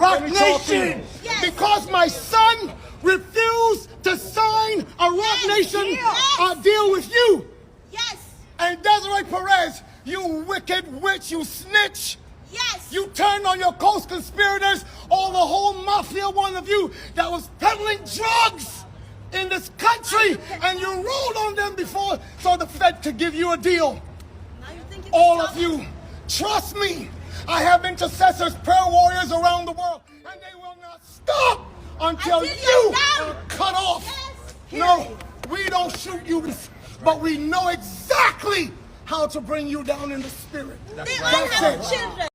Rock Nation, because my son refused to sign a Rock Nation deal with you. Yes. And Desiree Perez, you wicked witch, you snitch. Yes. You turned on your co-conspirators, all the whole mafia, one of you that was peddling drugs in this country, and you rolled on them before so the Fed could give you a deal. All of you, trust me, I have intercessors, prayer warriors around the world, and they will not stop until you are cut off. Yes. No, we don't shoot you, but we know exactly how to bring you down in the spirit. They all have children.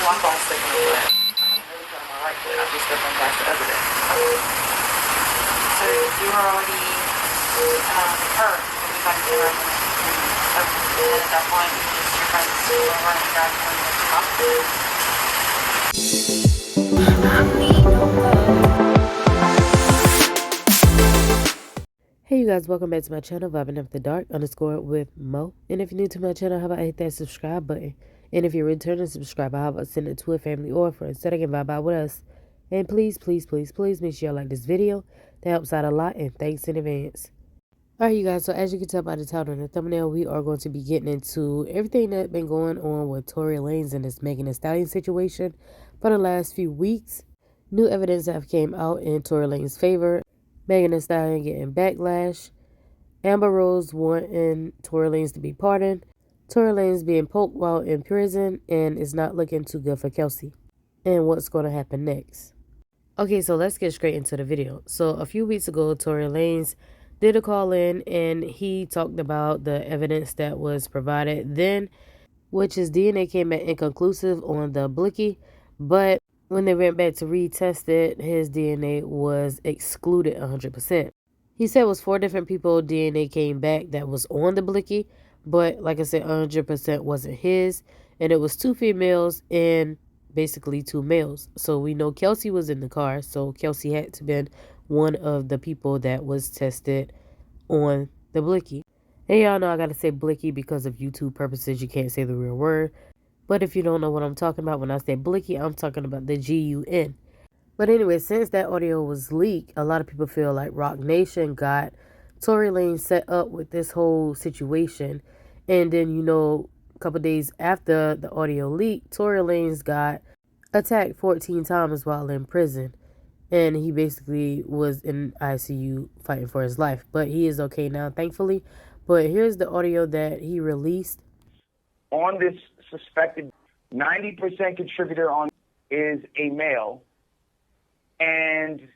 One ball sticking in the left. I'm really putting my right foot. I just stepped on past the other day. So you were already hurt when you got to her and at that point you just your friends were running down when you went to the Hey you guys, welcome back to my channel, Vibing After Dark _ with Mo. And if you're new to my channel, how about hit that subscribe button? And if you're a returning subscriber, how about send it to a family or a friend so they can vibe out with us? And please, please, please, please make sure you like this video. That helps out a lot, and thanks in advance. Alright you guys, so as you can tell by the title and the thumbnail, we are going to be getting into everything that's been going on with Tory Lanez and this Megan Thee Stallion situation for the last few weeks. New evidence have came out in Tory Lanez's favor. Megan Thee Stallion getting backlash. Amber Rose wanting Tory Lanez to be pardoned. Tory Lanez being poked while in prison, and it's not looking too good for Kelsey. And what's going to happen next? Okay, so let's get straight into the video. So a few weeks ago, Tory Lanez did a call in, and he talked about the evidence that was provided then, which is DNA came back inconclusive on the blicky, but when they went back to retest it, his DNA was excluded 100%. He said it was 4 different people DNA came back that was on the blicky, but like I said, 100% wasn't his, and it was 2 females and basically 2 males. So we know Kelsey was in the car, so Kelsey had to been one of the people that was tested on the blicky. And y'all know I gotta say blicky because of YouTube purposes. You can't say the real word. But if you don't know what I'm talking about when I say blicky, I'm talking about the G-U-N. But anyway, since that audio was leaked, a lot of people feel like Rock Nation got Tory Lanez set up with this whole situation. And then, you know, a couple days after the audio leaked, Tory Lanez got attacked 14 times while in prison. And he basically was in ICU fighting for his life. But he is okay now, thankfully. But here's the audio that he released. On this suspected 90% contributor on is a male. And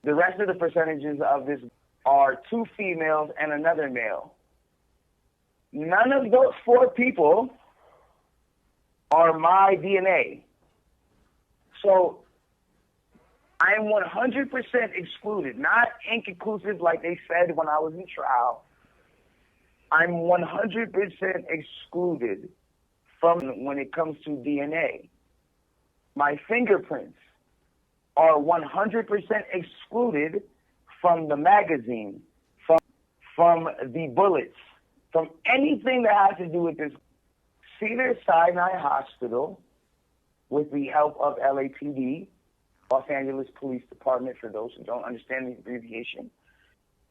the rest of the percentages of this are 2 females and another male. None of those 4 people are my DNA. So I am 100% excluded, not inconclusive like they said when I was in trial. I'm 100% excluded from when it comes to DNA. My fingerprints are 100% excluded from the magazine, from the bullets, from anything that has to do with this. Cedars-Sinai Hospital, with the help of LAPD, Los Angeles Police Department, for those who don't understand the abbreviation,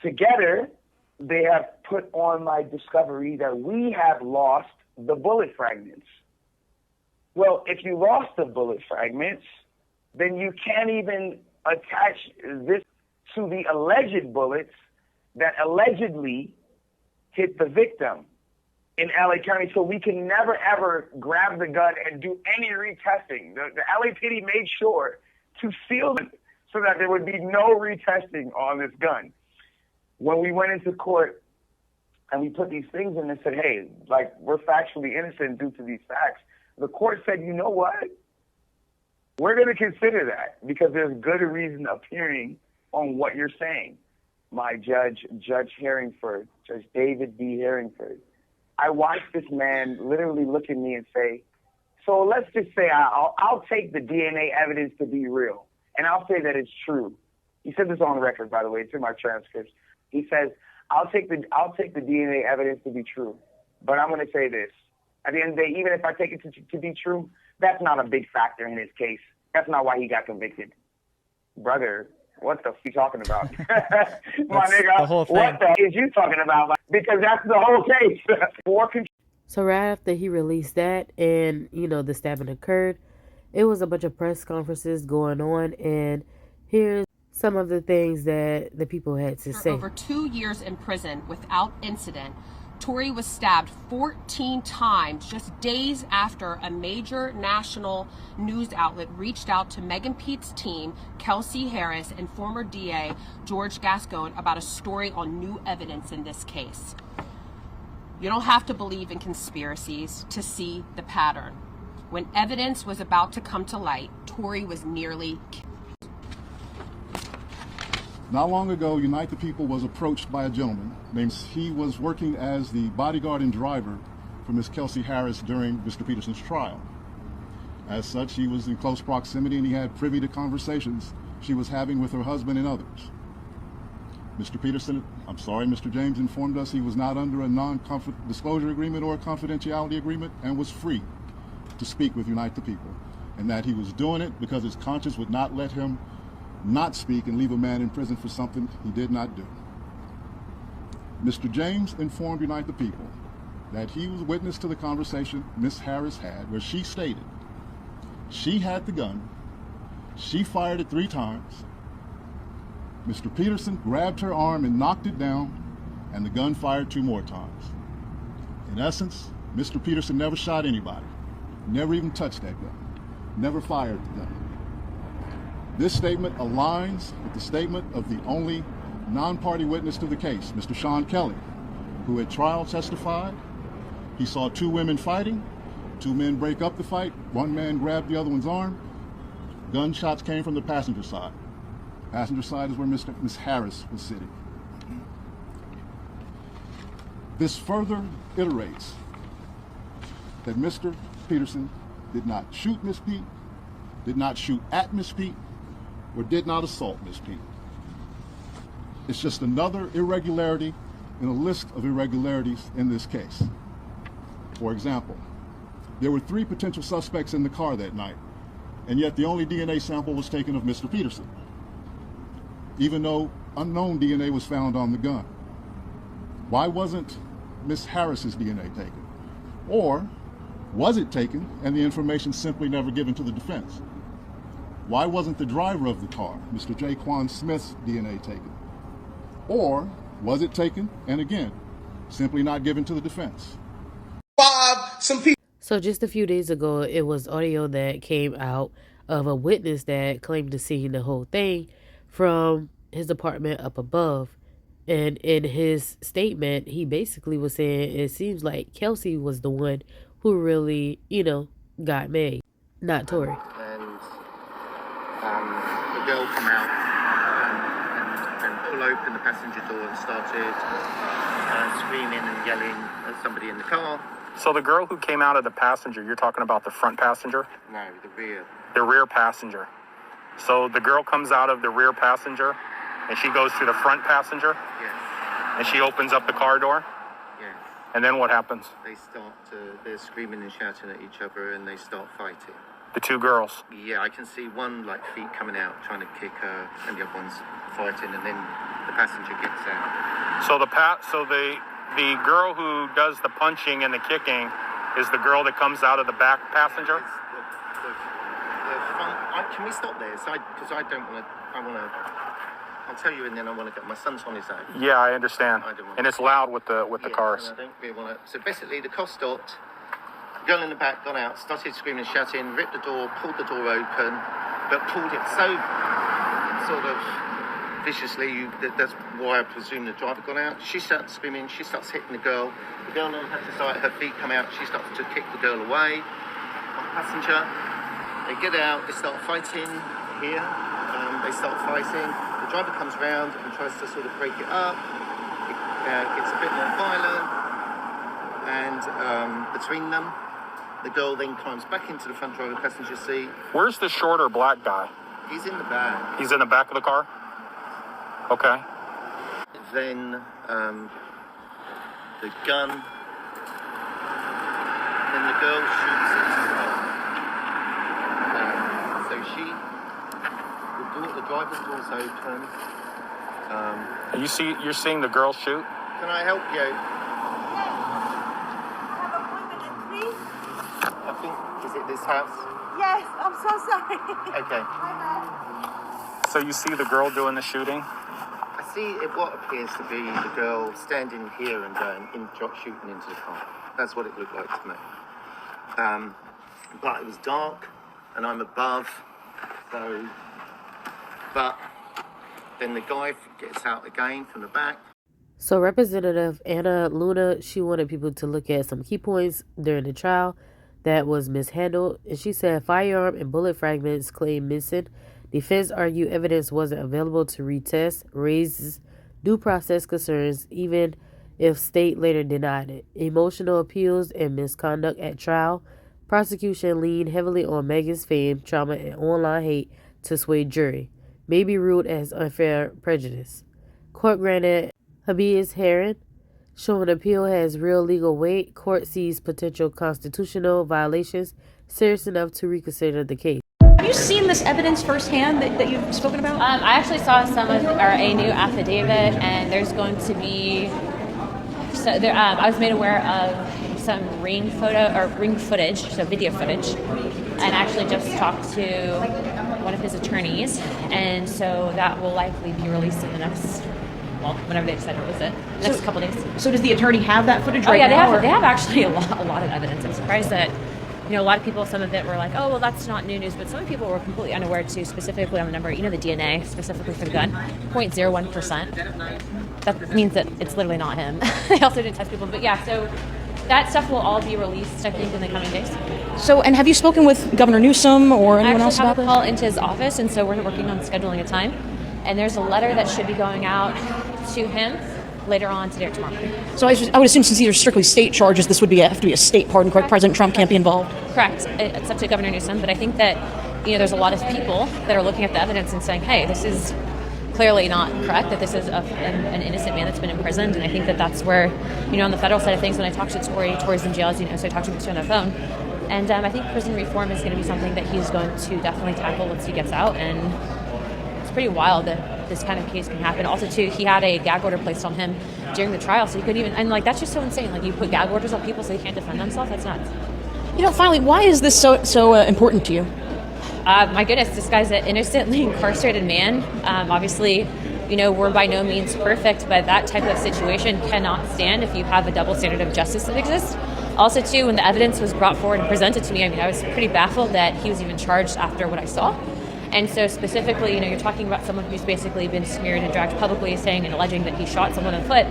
together they have put on my discovery that we have lost the bullet fragments. Well, if you lost the bullet fragments, then you can't even attach this to the alleged bullets that allegedly hit the victim in LA County. So we can never, ever grab the gun and do any retesting. The LAPD made sure to seal it so that there would be no retesting on this gun. When we went into court and we put these things in and said, hey, like, we're factually innocent due to these facts, the court said, you know what? We're going to consider that because there's good reason appearing on what you're saying. my judge, Judge Harringford, Judge David B. Harringford, I watched this man literally look at me and say, so let's just say I'll take the DNA evidence to be real, and I'll say that it's true. He said this on record, by the way. It's in my transcripts. He says, I'll take the DNA evidence to be true, but I'm going to say this. At the end of the day, even if I take it to be true, that's not a big factor in his case. That's not why he got convicted. Brother, what the f you talking about? My nigga, the whole thing. What the is you talking about? Because that's the whole case. So right after he released that and, the stabbing occurred, it was a bunch of press conferences going on, and here's some of the things that the people had to say. Over 2 years in prison without incident, Tory was stabbed 14 times just days after a major national news outlet reached out to Megan Pete's team, Kelsey Harris, and former DA George Gascon about a story on new evidence in this case. You don't have to believe in conspiracies to see the pattern. When evidence was about to come to light, Tory was nearly killed. Not long ago, Unite the People was approached by a gentleman named, he was working as the bodyguard and driver for Miss Kelsey Harris during Mr. Peterson's trial. As such, he was in close proximity and he had privy to conversations she was having with her husband and others. Mr. James informed us he was not under a non-disclosure agreement or a confidentiality agreement and was free to speak with Unite the People, and that he was doing it because his conscience would not let him not speak and leave a man in prison for something he did not do. Mr. James informed Unite the People that he was witness to the conversation Miss Harris had, where she stated she had the gun, she fired it 3 times, Mr. Peterson grabbed her arm and knocked it down, and the gun fired 2 more times. In essence, Mr. Peterson never shot anybody, never even touched that gun, never fired the gun. This statement aligns with the statement of the only non-party witness to the case, Mr. Sean Kelly, who at trial testified he saw 2 women fighting, 2 men break up the fight, 1 man grabbed the other one's arm. Gunshots came from the passenger side. Passenger side is where Miss Harris was sitting. This further iterates that Mr. Peterson did not shoot Miss Pete, did not shoot at Miss Pete, or did not assault Miss Pete. It's just another irregularity in a list of irregularities in this case. For example, there were 3 potential suspects in the car that night, and yet the only DNA sample was taken of Mr. Peterson, even though unknown DNA was found on the gun. Why wasn't Miss Harris's DNA taken? Or was it taken and the information simply never given to the defense? Why wasn't the driver of the car, Mr. Jaquan Smith's DNA taken? Or was it taken and again, simply not given to the defense? So just a few days ago, it was audio that came out of a witness that claimed to see the whole thing from his apartment up above. And in his statement, he basically was saying it seems like Kelsey was the one who really, got made, not Tory. And the girl come out and pull open the passenger door and started screaming and yelling at somebody in the car. So the girl who came out of the passenger, you're talking about the front passenger? No, the rear. The rear passenger. So the girl comes out of the rear passenger and she goes to the front passenger? Yes. And she opens up the car door? Yes. And then what happens? They're screaming and shouting at each other and they start fighting. The 2 girls? Yeah, I can see one feet coming out trying to kick her and the other one's fighting, and then the passenger gets out. So the girl who does the punching and the kicking is the girl that comes out of the back passenger? Can we stop there? Because I don't want to. I'll tell you, and then I want to get my son's on his own. Yeah, I understand. And it's loud with the cars. And I don't really want to. So basically, the car stopped. The girl in the back got out, started screaming, shouting, ripped the door, pulled the door open, but pulled it so sort of viciously. That's why I presume the driver got out. She starts screaming. She starts hitting the girl. The girl then had to start her feet come out. She starts to kick the girl away. Passenger. They get out. They start fighting here. They start fighting. The driver comes round and tries to sort of break it up. It gets a bit more violent, and between them, the girl then climbs back into the front driver passenger seat. Where's the shorter black guy? He's in the back. He's in the back of the car? Okay. Then the gun. Then the girl shoots it. So the driver's door's open. You're seeing the girl shoot? Can I help you? I think, is it this house? Yes, I'm so sorry. Okay. So you see the girl doing the shooting? I see what appears to be the girl standing here and shooting into the car. That's what it looked like to me. But it was dark, and I'm above, so... But then the guy gets out again from the back. So Representative Anna Luna, she wanted people to look at some key points during the trial that was mishandled. And she said firearm and bullet fragments claimed missing. Defense argued evidence wasn't available to retest, raises due process concerns, even if state later denied it. Emotional appeals and misconduct at trial. Prosecution leaned heavily on Megan's fame, trauma, and online hate to sway jury. May be ruled as unfair prejudice. Court granted habeas hearing. Showing appeal has real legal weight. Court sees potential constitutional violations serious enough to reconsider the case. Have you seen this evidence firsthand that you've spoken about? I actually saw a new affidavit, and there's going to be. I was made aware of some ring footage, so video footage, and actually just talked to one of his attorneys, and so that will likely be released in the next. Well, whenever they decide to release it, next couple days. So does the attorney have that footage right now? They have actually a lot of evidence. I'm surprised that, a lot of people, some of it were like, oh, well, that's not new news, but some people were completely unaware too, specifically on the number, the DNA, specifically for the gun, 0.01%. That means that it's literally not him. They also didn't test people, but yeah, so that stuff will all be released, I think, in the coming days. So, and have you spoken with Governor Newsom or anyone else about this? I actually have a call into his office, and so we're working on scheduling a time. And there's a letter that should be going out to him later on today or tomorrow. So I would assume since these are strictly state charges, this would have to be a state pardon, correct? President Trump can't be involved? Correct. It's up to Governor Newsom. But I think that, there's a lot of people that are looking at the evidence and saying, hey, this is clearly not correct, that this is an innocent man that's been imprisoned. And I think that that's where, on the federal side of things, when I talked to Tory's in jail, so I talked to him on the phone. And I think prison reform is going to be something that he's going to definitely tackle once he gets out. And it's pretty wild that this kind of case can happen. Also, too, he had a gag order placed on him during the trial, so he couldn't even, and that's just so insane. You put gag orders on people so they can't defend themselves. That's nuts. Finally, why is this so important to you? My goodness, this guy's an innocently incarcerated man. Obviously, we're by no means perfect, but that type of situation cannot stand if you have a double standard of justice that exists. Also, too, when the evidence was brought forward and presented to me, I was pretty baffled that he was even charged after what I saw. And so specifically, you're talking about someone who's basically been smeared and dragged publicly saying and alleging that he shot someone in the foot.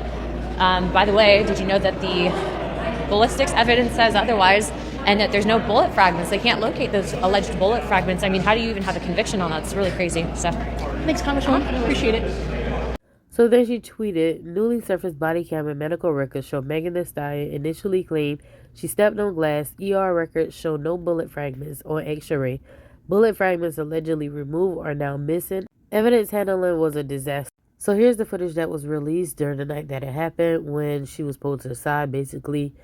By the way, did you know that the ballistics evidence says otherwise and that there's no bullet fragments? They can't locate those alleged bullet fragments. How do you even have a conviction on that? It's really crazy stuff. Thanks, Congresswoman. Appreciate it. So then she tweeted, newly surfaced body cam and medical records show Megan Thee Stallion initially claimed she stepped on glass. ER records show no bullet fragments on X-ray. Bullet fragments allegedly removed are now missing. Evidence handling was a disaster. So here's the footage that was released during the night that it happened when she was pulled to the side, basically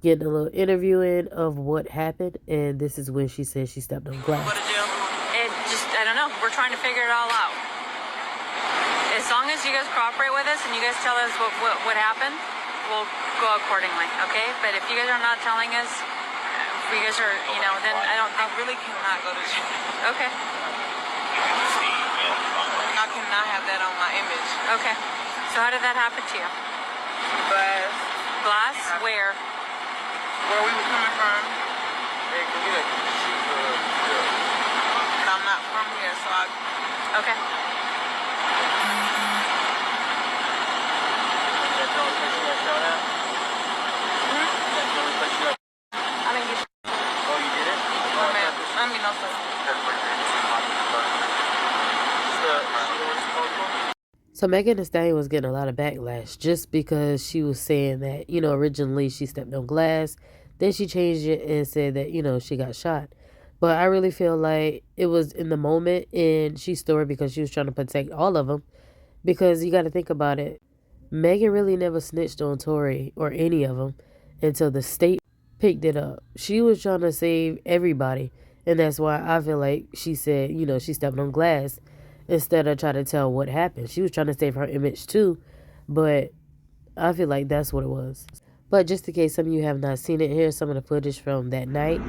getting a little interview in of what happened. And this is when she said she stepped on glass. What to do? I don't know. We're trying to figure it all out. As long as you guys cooperate with us and you guys tell us what happened, we'll go accordingly, okay? But if you guys are not telling us, you guys are, then I don't think... I really cannot go to jail. Okay. I cannot have that on my image. Okay. So how did that happen to you? Glass. Glass? Where? Where we were coming from. But I'm not from here, so I... Okay. So Megan Thee Stallion was getting a lot of backlash just because she was saying that, originally she stepped on glass. Then she changed it and said that, she got shot. But I really feel like it was in the moment and she stored because she was trying to protect all of them. Because you got to think about it. Megan really never snitched on Tory or any of them until the state picked it up. She was trying to save everybody. And that's why I feel like she said, she stepped on glass instead of trying to tell what happened. She was trying to save her image too. But I feel like that's what it was. But just in case some of you have not seen it, here's some of the footage from that night.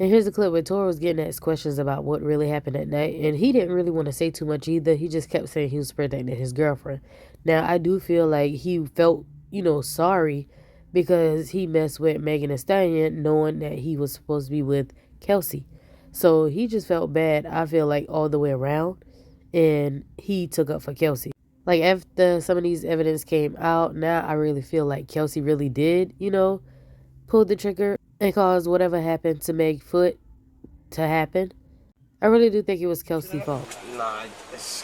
And here's a clip where Tory was getting asked questions about what really happened that night. And he didn't really want to say too much either. He just kept saying he was protecting his girlfriend. Now, I do feel like he felt, sorry because he messed with Megan Thee Stallion knowing that he was supposed to be with Kelsey. So he just felt bad, I feel like, all the way around. And he took up for Kelsey. Like, after some of these evidence came out, now I really feel like Kelsey really did, pull the trigger and caused whatever happened to Meg Foot to happen. I really do think it was Kelsey's fault. Nah,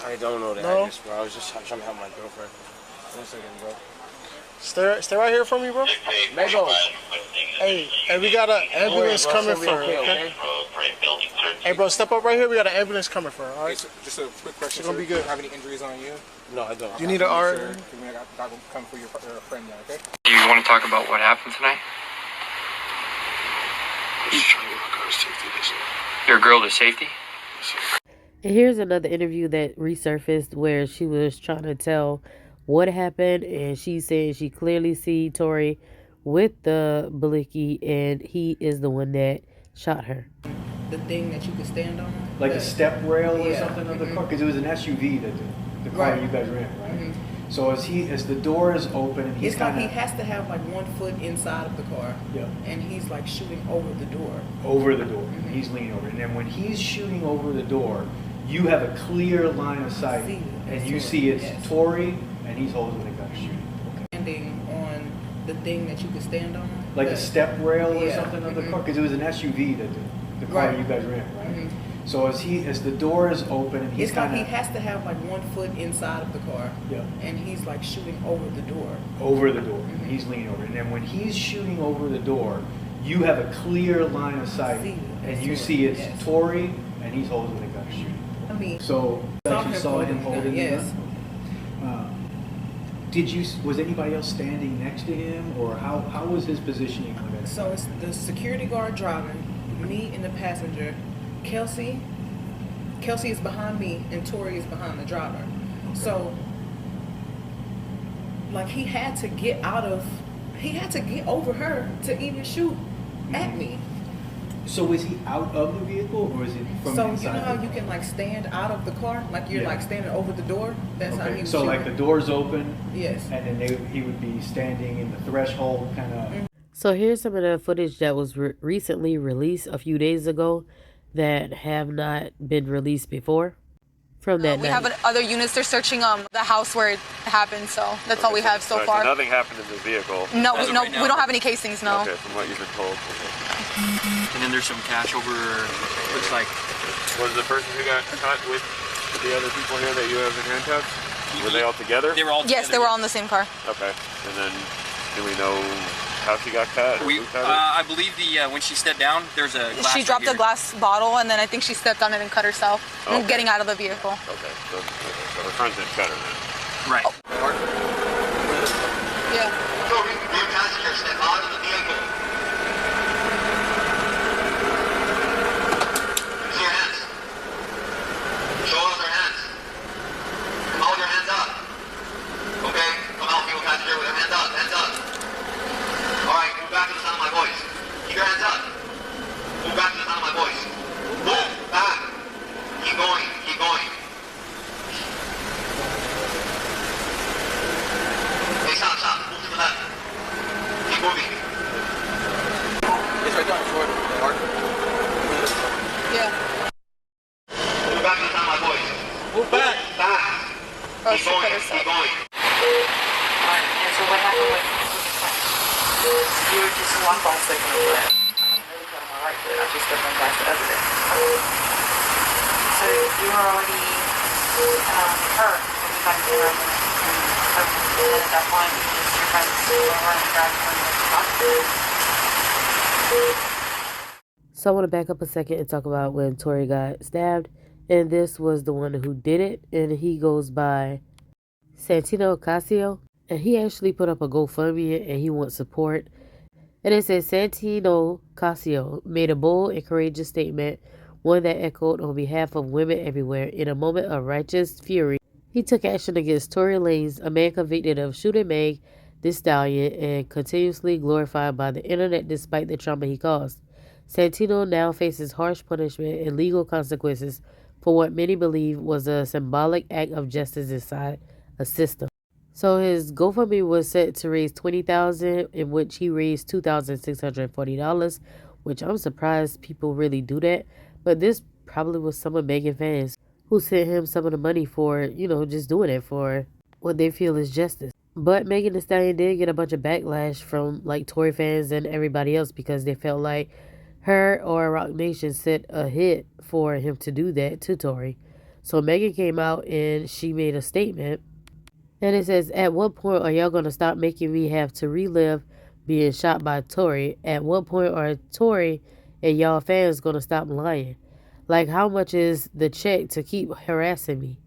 I don't know the address, bro. I was just trying to help my girlfriend. 1 second, bro. Stay right here for me, bro. Mego. Hey, we got an ambulance coming for her, okay? Hey, bro, step up right here. We got an ambulance coming for her, all right? Just a quick question. It's gonna be good. Do you have any injuries on you? No, I don't. Do you need an RN? I got to come for your friend now, okay? Do you want to talk about what happened tonight? Your girl to safety? And here's another interview that resurfaced where she was trying to tell what happened, and she said she clearly see Tory with the blicky and he is the one that shot her. The thing that you could stand on? Like a step rail or something of the car? Because it was an SUV, the car you guys were in, right? So as the door is open, he's it's like he has to have like 1 foot inside of the car. Yeah. And he's like shooting over the door. Over the door. He's leaning over. And then when he's shooting over the door, you have a clear line of sight. And you see it's Tory, and he's holding the gun shooting. Okay. Standing on the thing that you could stand on? Like a step rail or something of the car? Because it was an SUV, the car you guys were in, right? So as the door is open, and he's like he has to have like 1 foot inside of the car. Yeah. And he's like shooting over the door. Over the door. He's leaning over. And then when he's shooting over the door, you have a clear line of sight. And you see it's Tory, and he's holding the gun shooting. So you actually saw him holding the gun? Was anybody else standing next to him, or how was his positioning? So it's the security guard driving, me and the passenger. Kelsey is behind me and Tory is behind the driver. So like he had to get over her to even shoot at me. So was he out of the vehicle, or is it from inside? So you know how you can like stand out of the car, like you're like standing over the door? That's how he was so shooting. like the door's open, yes, and then he would be standing in the threshold, kind of. So here's some of the footage that was recently released a few days ago that have not been released before from that we night. have other units. They're searching the house where it happened, so that's all we have so far. So nothing happened in the vehicle? No, we don't have any casings, no. Okay, from what you've been told. And then there's some cash over, looks like. Was the person who got caught with the other people here that you have in handcuffs? Were they all together? They were all together. Yes, they were all in the same car. Okay, and then do we know how she got cut? I believe when she stepped down, there's a glass. She dropped a glass bottle, and then I think she stepped on it and cut herself, getting out of the vehicle. Okay, so her friends didn't cut her then? Right. Yeah. Move back and my voice. Move back. Oh, she put herself. Alright, and so what happened with the claim? You were just one false statement of that. I just stepped on past the evidence. So you were already hurt when you got into the room, and at that point you just your friends were running around So I want to back up a second and talk about when Tory got stabbed. And this was the one who did it. And he goes by Santino Casio. And he actually put up a GoFundMe and he wants support. And it says Santino Casio made a bold and courageous statement, one that echoed on behalf of women everywhere. In a moment of righteous fury, he took action against Tory Lanez, a man convicted of shooting Meg Thee Stallion and continuously glorified by the internet despite the trauma he caused. Santino now faces harsh punishment and legal consequences for what many believe was a symbolic act of justice inside a system. So his GoFundMe was set to raise $20,000, in which he raised $2,640, which I'm surprised people really do that. But this probably was some of Megan fans who sent him some of the money for, just doing it for what they feel is justice. But Megan Thee Stallion did get a bunch of backlash from Tory fans and everybody else because they felt like her or Rock Nation set a hit for him to do that to Tory. So Megan came out and she made a statement. And it says, at what point are y'all going to stop making me have to relive being shot by Tory? At what point are Tory and y'all fans going to stop lying? How much is the check to keep harassing me?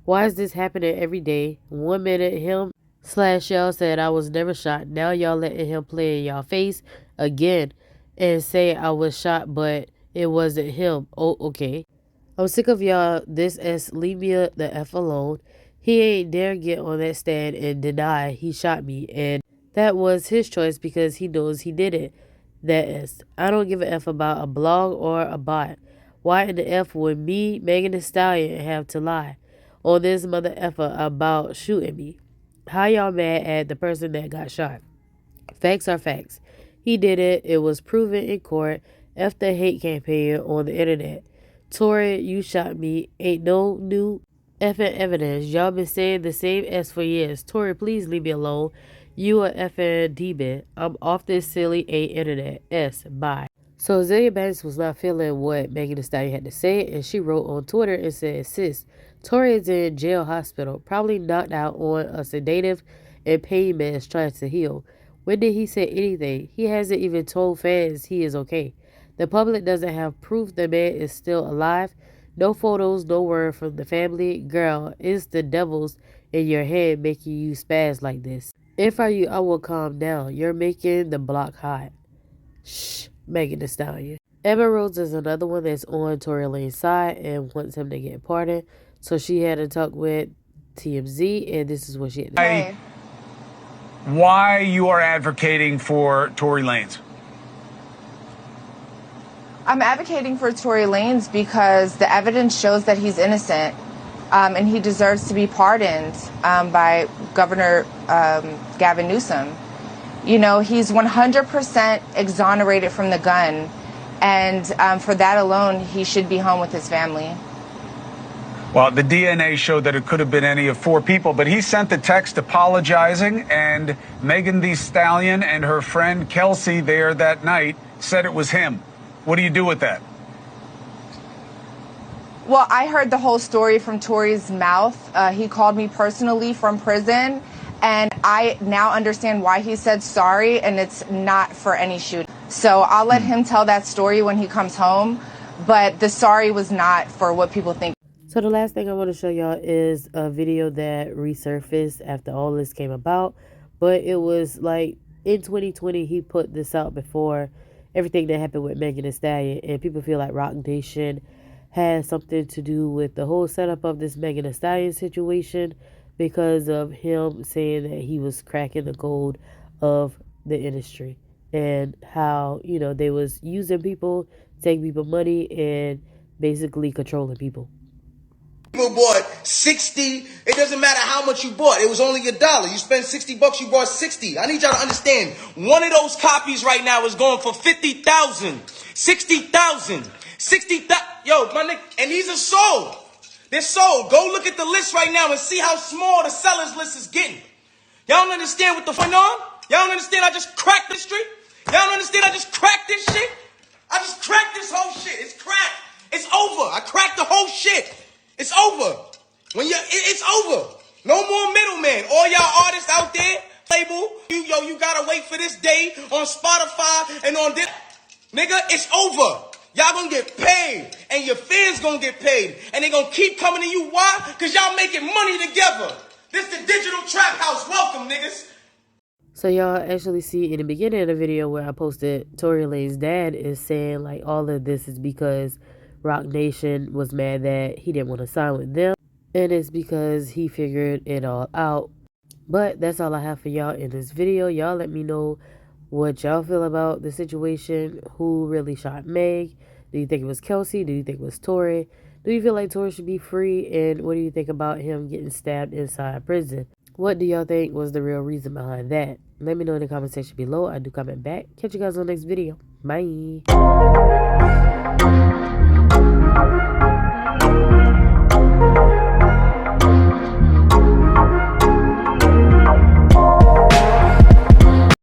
Why is this happening every day? 1 minute him / y'all said I was never shot. Now y'all letting him play in y'all face again and say I was shot, but it wasn't him. Oh, okay. I'm sick of y'all. This S. Leave me the F alone. He ain't dare get on that stand and deny he shot me. And that was his choice because he knows he did it. That is. I don't give a F about a blog or a bot. Why in the F would me, Megan Thee Stallion, have to lie on this mother effer about shooting me? How y'all mad at the person that got shot? Facts are facts. He did it. It was proven in court. F the hate campaign on the internet. Tory, you shot me. Ain't no new effing evidence. Y'all been saying the same S for years. Tory, please leave me alone. You a effing demon. I'm off this silly A internet. S. Bye. So Azealia Banks was not feeling what Megan Thee Stallion had to say, and she wrote on Twitter and said, sis, Tory is in jail hospital, probably knocked out on a sedative and pain meds trying to heal. When did he say anything? He hasn't even told fans he is okay. The public doesn't have proof the man is still alive. No photos, no word from the family. Girl, it's the devils in your head making you spaz like this. If I were you, I will calm down. You're making the block hot. Shh, Megan Thee Stallion. Emma Rhodes is another one that's on Tory Lanez's side and wants him to get pardoned. So she had a talk with TMZ, and this is what she had to say. Why you are advocating for Tory Lanez? I'm advocating for Tory Lanez because the evidence shows that he's innocent, and he deserves to be pardoned by Governor Gavin Newsom. You know, he's 100% exonerated from the gun, and for that alone, he should be home with his family. Well, the DNA showed that it could have been any of 4 people, but he sent the text apologizing, and Megan Thee Stallion and her friend Kelsey there that night said it was him. What do you do with that? Well, I heard the whole story from Tory's mouth. He called me personally from prison, and I now understand why he said sorry, and it's not for any shooting. So I'll let him tell that story when he comes home, but the sorry was not for what people think. So the last thing I want to show y'all is a video that resurfaced after all this came about. But it was in 2020, he put this out before everything that happened with Megan Thee Stallion. And people feel like Rock Nation has something to do with the whole setup of this Megan Thee Stallion situation because of him saying that he was cracking the code of the industry. And how, they was using people, taking people money, and basically controlling people. People bought 60. It doesn't matter how much you bought. It was only $1. You spent $60, you bought 60. I need y'all to understand. One of those copies right now is going for $50,000. 60,000. 60,000. Yo, my nigga, and these are sold. They're sold. Go look at the list right now and see how small the sellers list is getting. Y'all don't understand what the fuck on? Y'all don't understand I just cracked this street? Y'all don't understand I just cracked this shit? I just cracked this whole shit. It's cracked. It's over. I cracked the whole shit. It's over. It's over. No more middleman. All y'all artists out there, label, you gotta wait for this day on Spotify and on this. Nigga, it's over. Y'all gonna get paid, and your fans gonna get paid, and they gonna keep coming to you. Why? Because y'all making money together. This the digital trap house. Welcome, niggas. So y'all actually see in the beginning of the video where I posted, Tory Lanez's dad is saying like all of this is because Roc Nation was mad that he didn't want to sign with them, and it's because he figured it all out. But that's all I have for y'all in this video. Y'all let me know what y'all feel about the situation. Who really shot Meg? Do you think it was Kelsey? Do you think it was Tory? Do you feel like Tory should be free? And what do you think about him getting stabbed inside prison? What do y'all think was the real reason behind that? Let me know in the comment section below. I do comment back. Catch you guys on the next video. Bye.